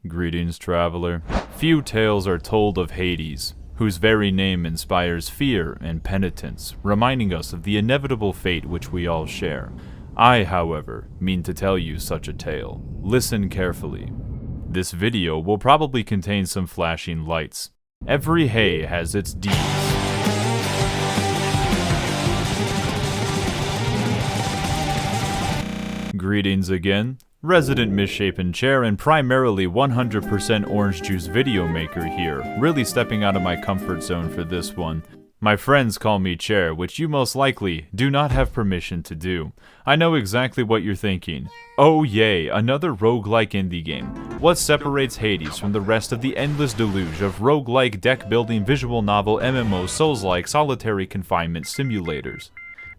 Greetings, traveler. Few tales are told of Hades, whose very name inspires fear and penitence, reminding us of the inevitable fate which we all share. I, however, mean to tell you such a tale. Listen carefully. This video will probably contain some flashing lights. Every hay has its deeds. Greetings again. Resident misshapen chair and primarily 100% orange juice video maker here, really stepping out of my comfort zone for this one. My friends call me Chair, which you most likely do not have permission to do. I know exactly what you're thinking. Oh yay, another roguelike indie game. What separates Hades from the rest of the endless deluge of roguelike deck-building visual novel MMO Souls-like solitary confinement simulators?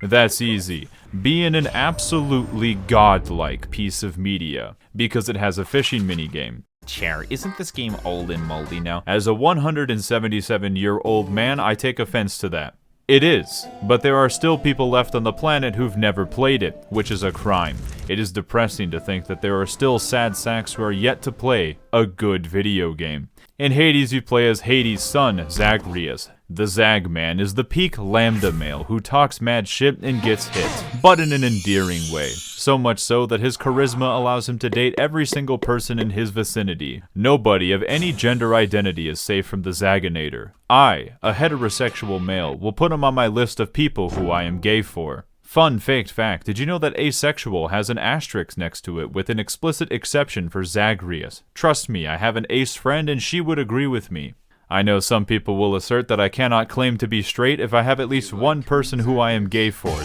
That's easy. Being an absolutely godlike piece of media, because it has a fishing minigame. Chair, isn't this game old and moldy now? As a 177-year-old man, I take offense to that. It is, but there are still people left on the planet who've never played it, which is a crime. It is depressing to think that there are still sad sacks who are yet to play a good video game. In Hades, you play as Hades' son, Zagreus. The Zagman is the peak lambda male who talks mad shit and gets hit, but in an endearing way. So much so that his charisma allows him to date every single person in his vicinity. Nobody of any gender identity is safe from the Zaginator. I, a heterosexual male, will put him on my list of people who I am gay for. Fun faked fact, did you know that asexual has an asterisk next to it with an explicit exception for Zagreus? Trust me, I have an ace friend and she would agree with me. I know some people will assert that I cannot claim to be straight if I have at least one person who I am gay for.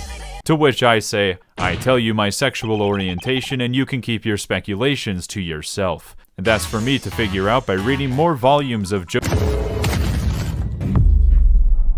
To which I say, I tell you my sexual orientation and you can keep your speculations to yourself. That's for me to figure out by reading more volumes of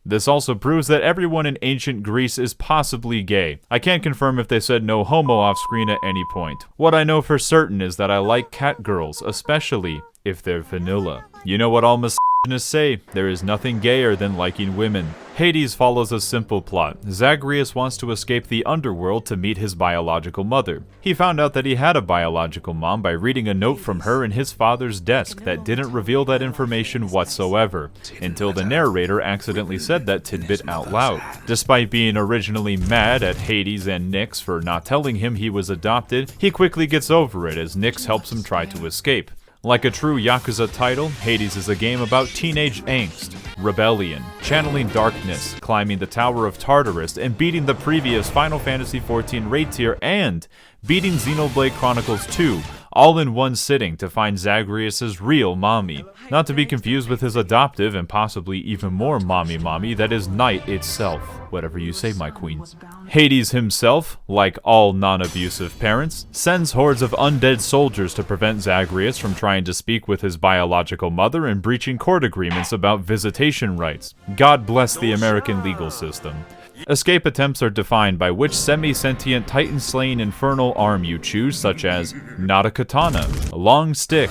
This also proves that everyone in ancient Greece is possibly gay. I can't confirm if they said no homo off screen at any point. What I know for certain is that I like cat girls, especially if they're vanilla. You know what all misogynists say? There is nothing gayer than liking women. Hades follows a simple plot. Zagreus wants to escape the underworld to meet his biological mother. He found out that he had a biological mom by reading a note from her in his father's desk that didn't reveal that information whatsoever, until the narrator accidentally said that tidbit out loud. Despite being originally mad at Hades and Nyx for not telling him he was adopted, he quickly gets over it as Nyx helps him try to escape. Like a true Yakuza title, Hades is a game about teenage angst, rebellion, channeling darkness, climbing the Tower of Tarturus, and beating the previous Final Fantasy XIV raid tier, and beating Xenoblade Chronicles 2, all in one sitting to find Zagreus' real mommy. Not to be confused with his adoptive and possibly even more mommy that is night itself. Whatever you say, my queen. Hades himself, like all non-abusive parents, sends hordes of undead soldiers to prevent Zagreus from trying to speak with his biological mother and breaching court agreements about visitation rights. God bless the American legal system. Escape attempts are defined by which semi-sentient titan-slaying infernal arm you choose, such as not a katana, a long stick,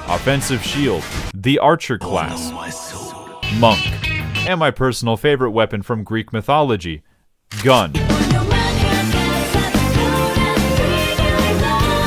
offensive shield, the archer class, monk, and my personal favorite weapon from Greek mythology, gun.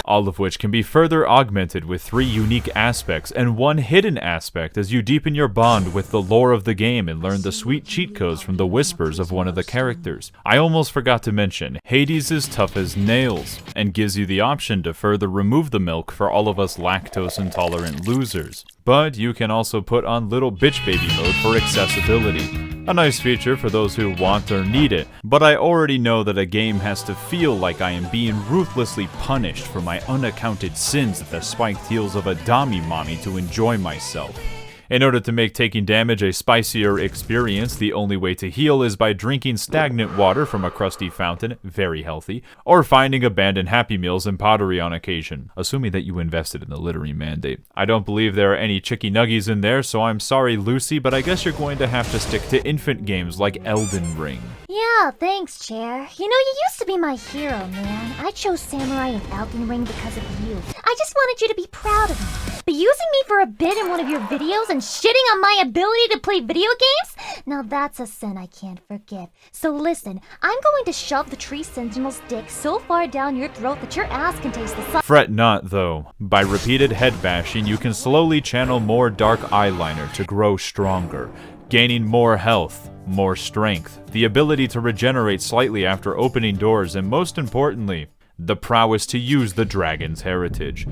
All of which can be further augmented with 3 unique aspects and 1 hidden aspect as you deepen your bond with the lore of the game and learn the sweet cheat codes from the whispers of one of the characters. I almost forgot to mention, Hades is tough as nails, and gives you the option to further remove the milk for all of us lactose-intolerant losers. But you can also put on little bitch baby mode for accessibility. A nice feature for those who want or need it, but I already know that a game has to feel like I am being ruthlessly punished for my unaccounted sins at the spiked heels of a Dami mommy to enjoy myself. In order to make taking damage a spicier experience, the only way to heal is by drinking stagnant water from a crusty fountain, very healthy, or finding abandoned Happy Meals and pottery on occasion, assuming that you invested in the littering mandate. I don't believe there are any chicky nuggies in there, so I'm sorry Lucy, but I guess you're going to have to stick to infant games like Elden Ring. Yeah, thanks, Chair. You know, you used to be my hero, man. I chose Samurai and Elden Ring because of you. I just wanted you to be proud of me. But using me for a bit in one of your videos and shitting on my ability to play video games? Now that's a sin I can't forgive. So listen, I'm going to shove the tree sentinel's dick so far down your throat that your ass can taste the sun. Fret not, though. By repeated head bashing, you can slowly channel more dark eyeliner to grow stronger, gaining more health, more strength, the ability to regenerate slightly after opening doors, and most importantly, the prowess to use the dragon's heritage.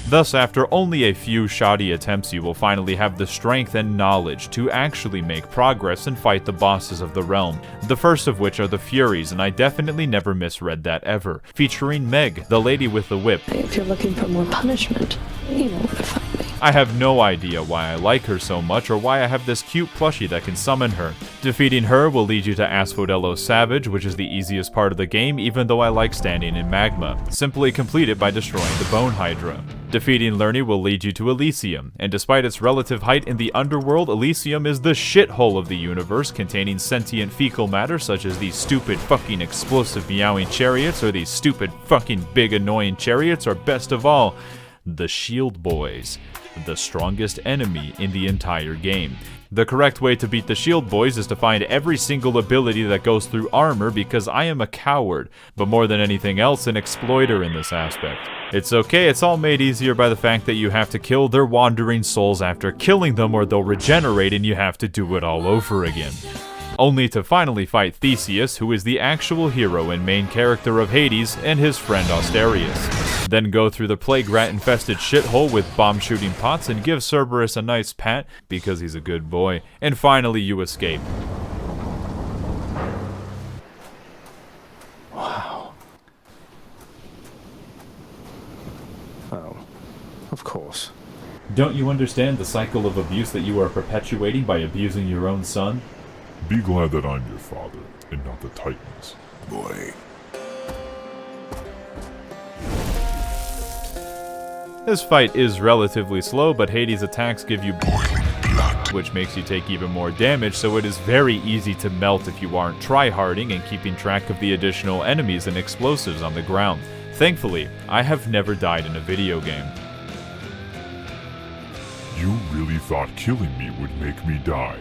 Thus, after only a few shoddy attempts, you will finally have the strength and knowledge to actually make progress and fight the bosses of the realm, the first of which are the Furies, and I definitely never misread that ever, featuring Meg, the lady with the whip. If you're looking for more punishment, you know where to find me. I have no idea why I like her so much or why I have this cute plushie that can summon her. Defeating her will lead you to Asphodello Savage, which is the easiest part of the game, even though I like standing in magma. Simply complete it by destroying the Bone Hydra. Defeating Lerny will lead you to Elysium, and despite its relative height in the underworld, Elysium is the shithole of the universe, containing sentient fecal matter such as these stupid fucking explosive meowing chariots, or these stupid fucking big annoying chariots, or best of all, the Shield Boys, the strongest enemy in the entire game. The correct way to beat the Shield Boys is to find every single ability that goes through armor, because I am a coward, but more than anything else an exploiter in this aspect. It's okay, it's all made easier by the fact that you have to kill their wandering souls after killing them, or they'll regenerate and you have to do it all over again. Only to finally fight Theseus, who is the actual hero and main character of Hades, and his friend Asterius. Then go through the plague rat-infested shithole with bomb-shooting pots and give Cerberus a nice pat, because he's a good boy, and finally you escape. Wow. Oh, of course. Don't you understand the cycle of abuse that you are perpetuating by abusing your own son? Be glad that I'm your father, and not the Titans. Boy. This fight is relatively slow, but Hades' attacks give you boiling blood, which makes you take even more damage, so it is very easy to melt if you aren't tryharding and keeping track of the additional enemies and explosives on the ground. Thankfully, I have never died in a video game. You really thought killing me would make me die?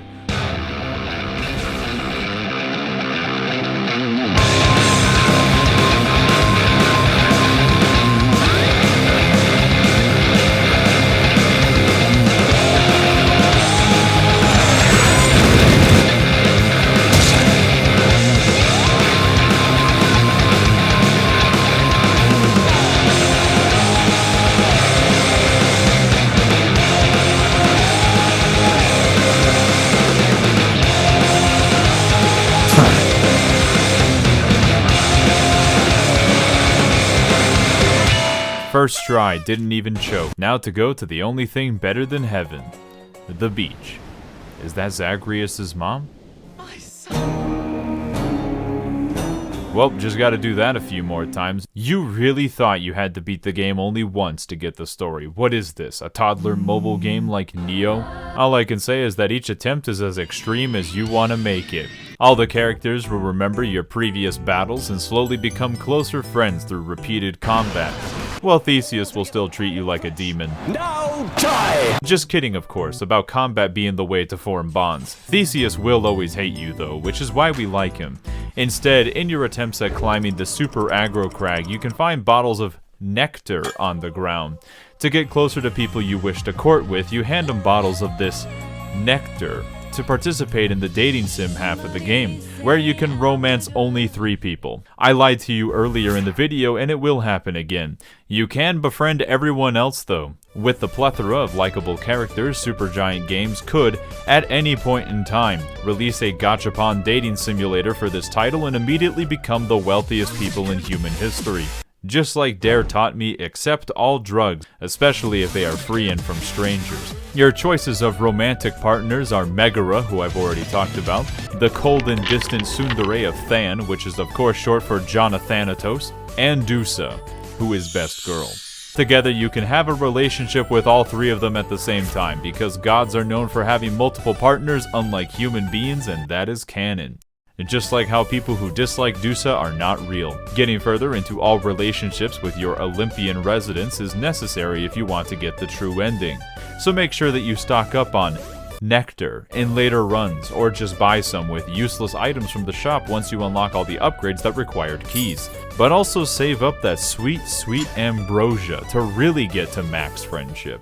First try, didn't even choke. Now to go to the only thing better than heaven. The beach. Is that Zagreus' mom? Well, just gotta do that a few more times. You really thought you had to beat the game only once to get the story. What is this, a toddler mobile game like Neo? All I can say is that each attempt is as extreme as you want to make it. All the characters will remember your previous battles and slowly become closer friends through repeated combat. While Theseus will still treat you like a demon. Now die! Just kidding, of course, about combat being the way to form bonds. Theseus will always hate you though, which is why we like him. Instead, in your attempts at climbing the super aggro crag, you can find bottles of nectar on the ground. To get closer to people you wish to court with, you hand them bottles of this nectar to participate in the dating sim half of the game, where you can romance only 3 people. I lied to you earlier in the video, and it will happen again. You can befriend everyone else though. With the plethora of likable characters, Supergiant Games could, at any point in time, release a gachapon dating simulator for this title and immediately become the wealthiest people in human history. Just like Dare taught me, accept all drugs, especially if they are free and from strangers. Your choices of romantic partners are Megara, who I've already talked about, the cold and distant tsundere of Than, which is of course short for Jonathanatos, and Dusa, who is best girl. Together you can have a relationship with all 3 of them at the same time, because gods are known for having multiple partners unlike human beings, and that is canon. just like how people who dislike Dusa are not real. Getting further into all relationships with your Olympian residents is necessary if you want to get the true ending. So make sure that you stock up on nectar in later runs, or just buy some with useless items from the shop once you unlock all the upgrades that required keys. But also save up that sweet, sweet ambrosia to really get to max friendship.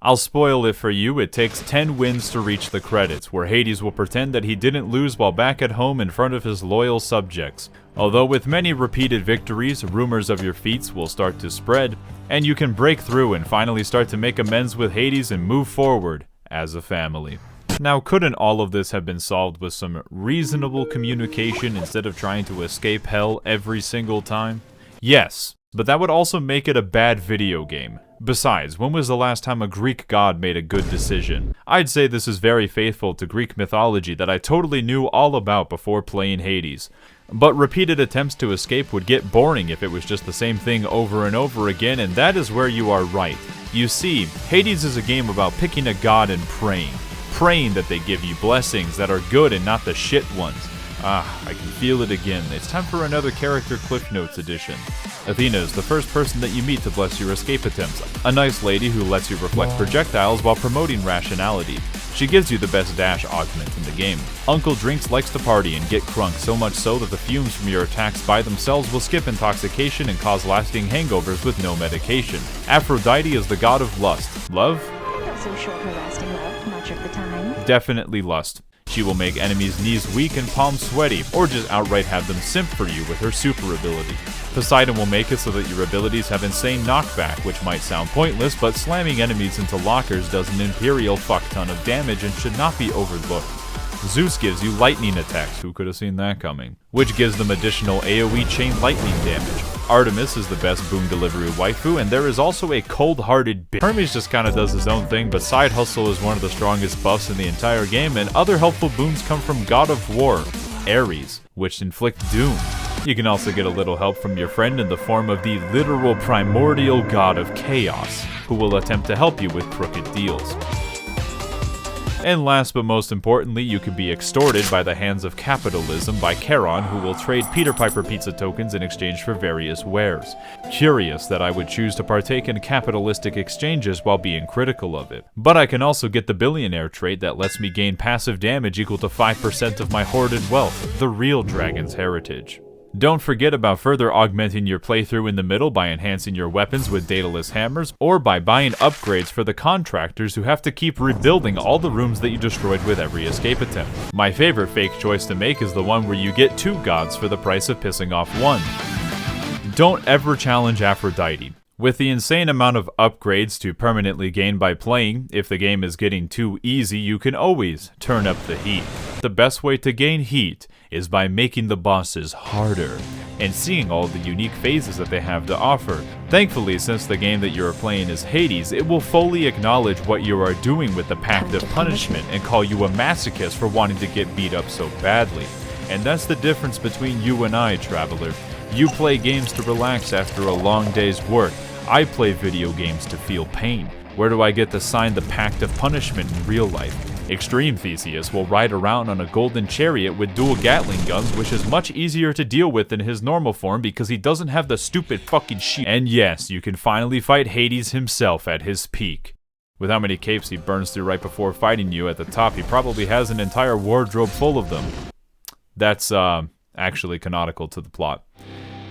I'll spoil it for you, it takes 10 wins to reach the credits, where Hades will pretend that he didn't lose while back at home in front of his loyal subjects. Although with many repeated victories, rumors of your feats will start to spread, and you can break through and finally start to make amends with Hades and move forward as a family. Now, couldn't all of this have been solved with some reasonable communication instead of trying to escape hell every single time? Yes, but that would also make it a bad video game. Besides, when was the last time a Greek god made a good decision? I'd say this is very faithful to Greek mythology that I totally knew all about before playing Hades. But repeated attempts to escape would get boring if it was just the same thing over and over again, and that is where you are right. You see, Hades is a game about picking a god and praying. Praying that they give you blessings that are good and not the shit ones. I can feel it again. It's time for another character Cliff Notes edition. Athena is the first person that you meet to bless your escape attempts. A nice lady who lets you reflect projectiles while promoting rationality. She gives you the best dash augment in the game. Uncle Drinks likes to party and get crunk, so much so that the fumes from your attacks by themselves will skip intoxication and cause lasting hangovers with no medication. Aphrodite is the god of lust. Love? So short her lasting love much of the time. Definitely lust. She will make enemies' knees weak and palms sweaty, or just outright have them simp for you with her super ability. Poseidon will make it so that your abilities have insane knockback, which might sound pointless, but slamming enemies into lockers does an imperial fuck ton of damage and should not be overlooked. Zeus gives you lightning attacks, who could have seen that coming, which gives them additional AoE chain lightning damage. Artemis is the best boon delivery waifu, and there is also a cold-hearted bitch. Hermes just kinda does his own thing, but Side Hustle is one of the strongest buffs in the entire game, and other helpful boons come from God of War, Ares, which inflict doom. You can also get a little help from your friend in the form of the literal primordial god of chaos, who will attempt to help you with crooked deals. And last but most importantly, you can be extorted by the hands of capitalism by Charon, who will trade Peter Piper pizza tokens in exchange for various wares. Curious that I would choose to partake in capitalistic exchanges while being critical of it. But I can also get the billionaire trait that lets me gain passive damage equal to 5% of my hoarded wealth, the real dragon's heritage. Don't forget about further augmenting your playthrough in the middle by enhancing your weapons with dataless hammers, or by buying upgrades for the contractors who have to keep rebuilding all the rooms that you destroyed with every escape attempt. My favorite fake choice to make is the one where you get 2 gods for the price of pissing off 1. Don't ever challenge Aphrodite. With the insane amount of upgrades to permanently gain by playing, if the game is getting too easy, you can always turn up the heat. The best way to gain heat is by making the bosses harder, and seeing all the unique phases that they have to offer. Thankfully, since the game that you are playing is Hades, it will fully acknowledge what you are doing with the Pact of Punishment, and call you a masochist for wanting to get beat up so badly. And that's the difference between you and I, Traveler. You play games to relax after a long day's work. I play video games to feel pain. Where do I get to sign the Pact of Punishment in real life? Extreme Theseus will ride around on a golden chariot with dual Gatling guns, which is much easier to deal with than his normal form because he doesn't have the stupid fucking shield. And yes, you can finally fight Hades himself at his peak. With how many capes he burns through right before fighting you at the top, he probably has an entire wardrobe full of them. That's, actually canonical to the plot.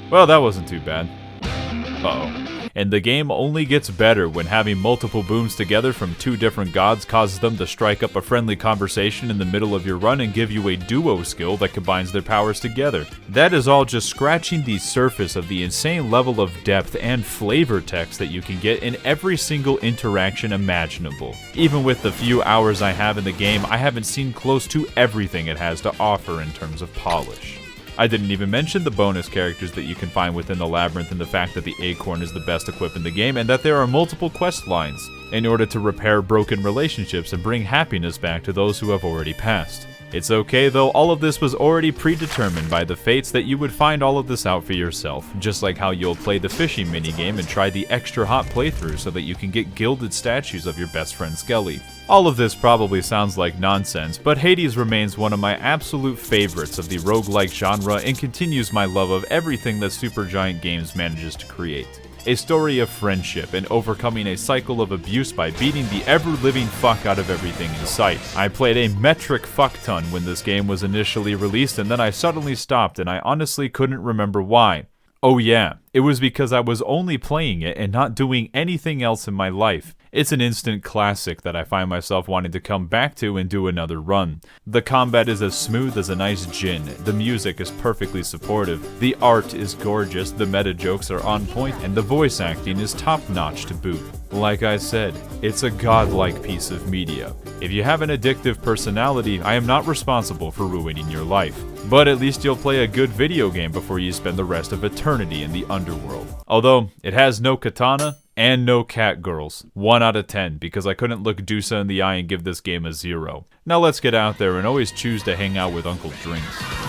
Well, that wasn't too bad. Uh-oh. And the game only gets better when having multiple boons together from 2 different gods causes them to strike up a friendly conversation in the middle of your run and give you a duo skill that combines their powers together. That is all just scratching the surface of the insane level of depth and flavor text that you can get in every single interaction imaginable. Even with the few hours I have in the game, I haven't seen close to everything it has to offer in terms of polish. I didn't even mention the bonus characters that you can find within the labyrinth, and the fact that the Acorn is the best equipped in the game, and that there are multiple quest lines in order to repair broken relationships and bring happiness back to those who have already passed. It's okay though, all of this was already predetermined by the fates that you would find all of this out for yourself, just like how you'll play the fishing minigame and try the extra hot playthrough so that you can get gilded statues of your best friend Skelly. All of this probably sounds like nonsense, but Hades remains one of my absolute favorites of the roguelike genre and continues my love of everything that Supergiant Games manages to create. A story of friendship and overcoming a cycle of abuse by beating the ever-living fuck out of everything in sight. I played a metric fuck-ton when this game was initially released, and then I suddenly stopped and I honestly couldn't remember why. Oh yeah, it was because I was only playing it and not doing anything else in my life. It's an instant classic that I find myself wanting to come back to and do another run. The combat is as smooth as a nice gin, the music is perfectly supportive, the art is gorgeous, the meta jokes are on point, and the voice acting is top-notch to boot. Like I said, it's a godlike piece of media. If you have an addictive personality, I am not responsible for ruining your life. But at least you'll play a good video game before you spend the rest of eternity in the underworld. Although, it has no katana, and no cat girls. 1 out of 10, because I couldn't look Dusa in the eye and give this game a 0. Now let's get out there and always choose to hang out with Uncle Drinks.